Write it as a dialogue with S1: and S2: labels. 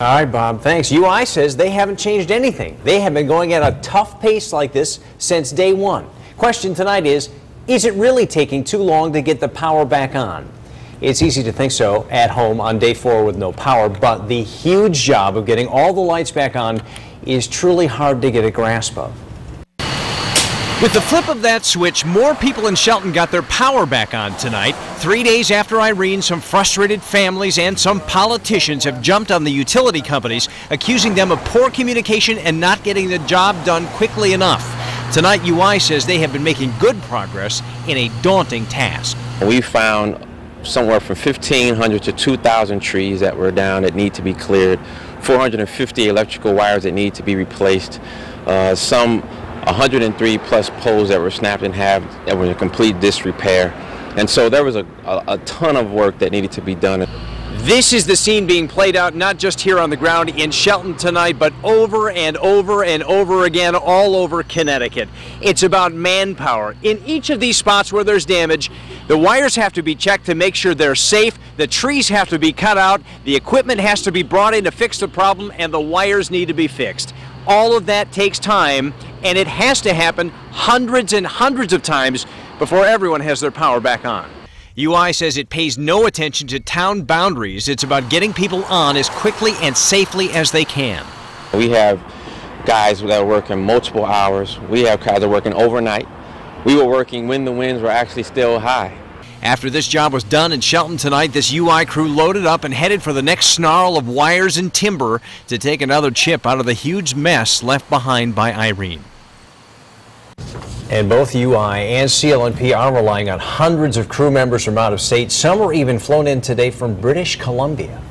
S1: All right, Bob, thanks. UI says they haven't changed anything. They have been going at a tough pace like this since day one. Question tonight is it really taking too long to get the power back on? It's easy to think so at home on day 4 with no power, but the huge job of getting all the lights back on is truly hard to get a grasp of.
S2: With the flip of that switch, more people in Shelton got their power back on tonight. 3 days after Irene, some frustrated families and some politicians have jumped on the utility companies, accusing them of poor communication and not getting the job done quickly enough. Tonight, UI says they have been making good progress in a daunting task.
S3: We found somewhere from 1,500 to 2,000 trees that were down that need to be cleared, 450 electrical wires that need to be replaced, some 103 plus poles that were snapped in half that were in complete disrepair. And so there was a ton of work that needed to be done.
S2: This is the scene being played out not just here on the ground in Shelton tonight, but over and over and over again all over Connecticut. It's about manpower. In each of these spots where there's damage, the wires have to be checked to make sure they're safe, the trees have to be cut out, the equipment has to be brought in to fix the problem, and the wires need to be fixed. All of that takes time, and it has to happen hundreds and hundreds of times before everyone has their power back on. UI says it pays no attention to town boundaries. It's about getting people on as quickly and safely as they can.
S3: We have guys that are working multiple hours. We have guys that are working overnight. We were working when the winds were actually still high.
S2: After this job was done in Shelton tonight, this UI crew loaded up and headed for the next snarl of wires and timber to take another chip out of the huge mess left behind by Irene.
S1: And both UI and CLNP are relying on hundreds of crew members from out of state. Some were even flown in today from British Columbia.